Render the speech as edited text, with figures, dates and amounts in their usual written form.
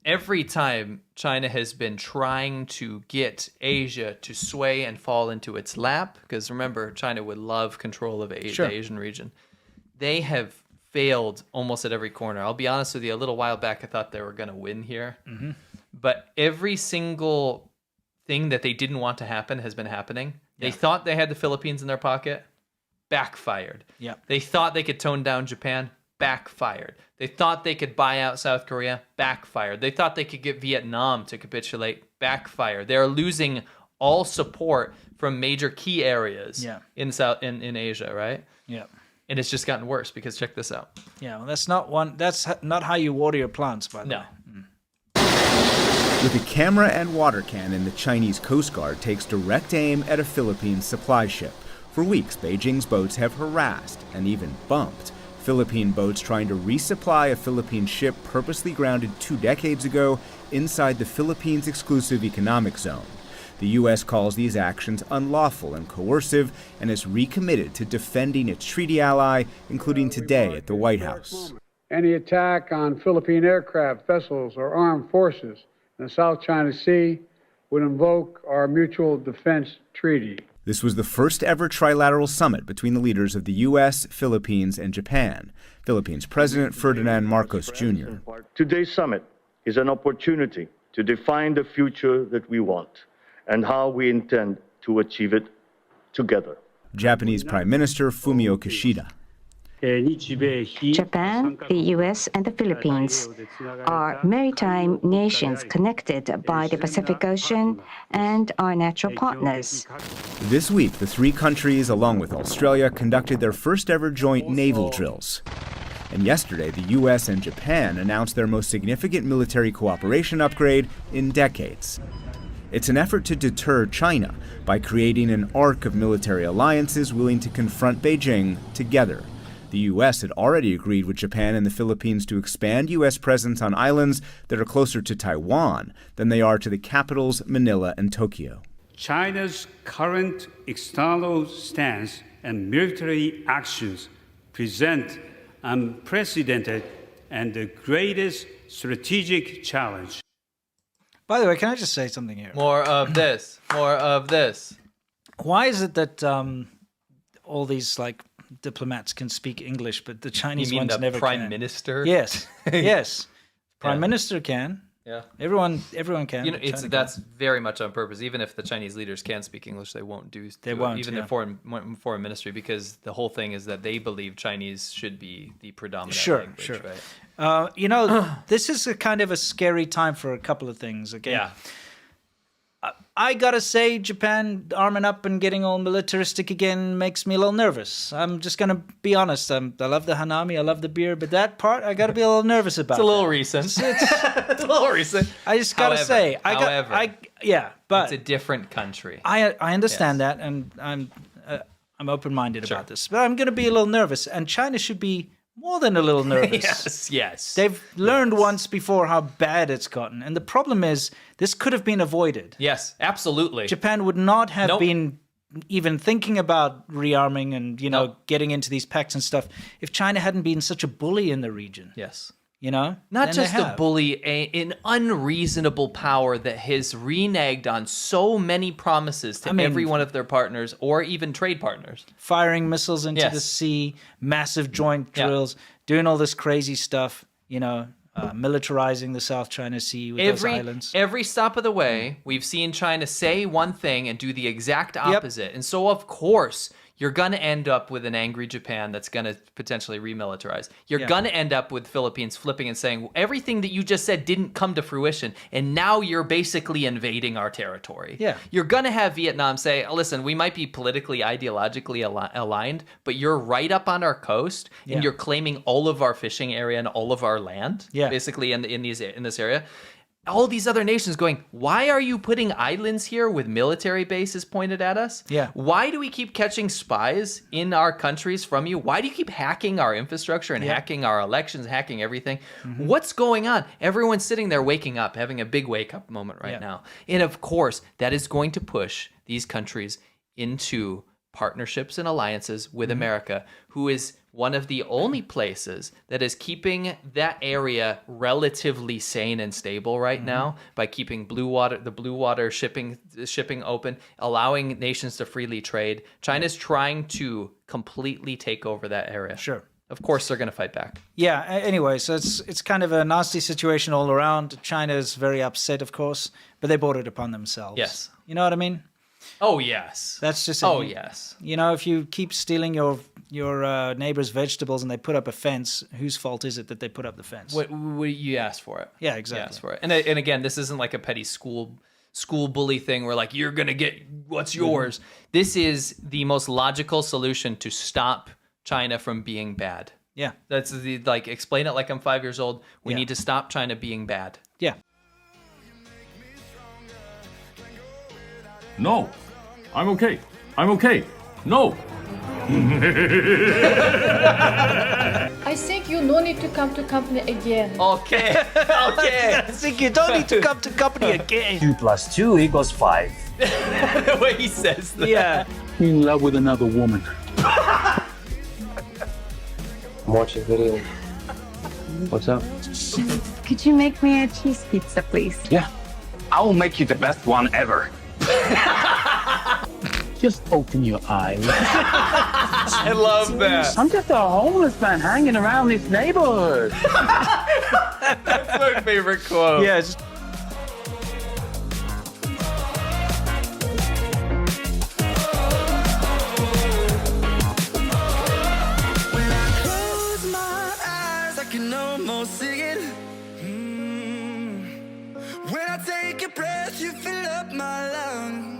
every time China has been trying to get Asia to sway and fall into its lap, because remember, China would love control of the Asian region, they have failed almost at every corner. I'll be honest with you, a little while back I thought they were going to win here. Mm-hmm. But every single thing that they didn't want to happen has been happening. They thought they had the Philippines in their pocket, backfired. Yeah. They thought they could tone down Japan, backfired. They thought they could buy out South Korea, backfired. They thought they could get Vietnam to capitulate, backfired. They're losing all support from major key areas in Asia, right? Yeah. And it's just gotten worse because check this out. Yeah, well, that's not how you water your plants, by the way. With a camera and water cannon, the Chinese Coast Guard takes direct aim at a Philippine supply ship. For weeks, Beijing's boats have harassed and even bumped Philippine boats trying to resupply a Philippine ship purposely grounded 2 decades ago inside the Philippines' exclusive economic zone. The U.S. calls these actions unlawful and coercive and is recommitted to defending its treaty ally, including today at the White House. Any attack on Philippine aircraft, vessels, or armed forces in the South China Sea would invoke our mutual defense treaty. This was the first ever trilateral summit between the leaders of the U.S., Philippines, and Japan. Philippines President Ferdinand Marcos Jr. Today's summit is an opportunity to define the future that we want and how we intend to achieve it together. Japanese Prime Minister Fumio Kishida. Japan, the U.S., and the Philippines are maritime nations connected by the Pacific Ocean and are natural partners. This week, the 3 countries, along with Australia, conducted their first ever joint naval drills. And yesterday, the U.S. and Japan announced their most significant military cooperation upgrade in decades. It's an effort to deter China by creating an arc of military alliances willing to confront Beijing together. The U.S. had already agreed with Japan and the Philippines to expand U.S. presence on islands that are closer to Taiwan than they are to the capitals Manila and Tokyo. China's current external stance and military actions present unprecedented and the greatest strategic challenge. By the way, can I just say something here? More of this. More of this. Why is it that all these diplomats can speak English, but the Chinese ones never can? Prime Minister? Yes, yes. Prime Minister can. Yeah. Everyone can. That's very much on purpose. Even if the Chinese leaders can speak English, they won't do. They won't. Even the foreign ministry, because the whole thing is that they believe Chinese should be the predominant language. Sure. Right? This is a kind of a scary time for a couple of things. Okay. Yeah. I gotta say, Japan arming up and getting all militaristic again makes me a little nervous. I'm just gonna be honest. I love the hanami, I love the beer, but that part I gotta be a little nervous about. It's a little recent. It's a little recent. I just gotta say, but it's a different country. I understand that, and I'm open-minded about this, but I'm gonna be a little nervous, and China should be more than a little nervous. Yes. They've learned once before how bad it's gotten. And the problem is, this could have been avoided. Yes, absolutely. Japan would not have been even thinking about rearming and, getting into these pacts and stuff if China hadn't been such a bully in the region. Yes. Not just a bully, an unreasonable power that has reneged on so many promises to every one of their partners or even trade partners. Firing missiles into the sea, massive joint drills, doing all this crazy stuff, militarizing the South China Sea with those islands. Every stop of the way, we've seen China say one thing and do the exact opposite. And so, of course, you're going to end up with an angry Japan that's going to potentially remilitarize. You're going to end up with Philippines flipping and saying, everything that you just said didn't come to fruition, and now you're basically invading our territory. Yeah. You're going to have Vietnam say, listen, we might be politically, ideologically aligned, but you're right up on our coast, and you're claiming all of our fishing area and all of our land, basically in this area. All these other nations going, why are you putting islands here with military bases pointed at us? Yeah. Why do we keep catching spies in our countries from you? Why do you keep hacking our infrastructure and hacking our elections, hacking everything? Mm-hmm. What's going on? Everyone's sitting there waking up, having a big wake-up moment right now. And of course, that is going to push these countries into partnerships and alliances with America, who is one of the only places that is keeping that area relatively sane and stable right now by keeping the blue water shipping open, allowing nations to freely trade. China's trying to completely take over that area. Sure. Of course, they're going to fight back. Yeah. Anyway, so it's kind of a nasty situation all around. China's very upset, of course, but they brought it upon themselves. Yes. You know what I mean? Oh, yes. That's just yes. You know, if you keep stealing your neighbor's vegetables and they put up a fence, whose fault is it that they put up the fence? What you asked for it. Yeah, exactly. You asked for it. And again, this isn't like a petty school bully thing where like you're gonna get what's yours. This is the most logical solution to stop China from being bad. Yeah. That's explain it like I'm 5 years old. We need to stop China being bad. Yeah. No, I'm okay. I'm okay. No. I think you no need to come to company again. Okay. I think you don't need to come to company again. 2 + 2 = 5. The way he says that. Yeah. In love with another woman. I'm watching video. What's up? Could you make me a cheese pizza, please? Yeah. I will make you the best one ever. Just open your eyes. I love that. I'm just a homeless man hanging around this neighborhood. That's my favorite quote. Yeah. Can almost see it. When I take a breath, you fill up my lungs.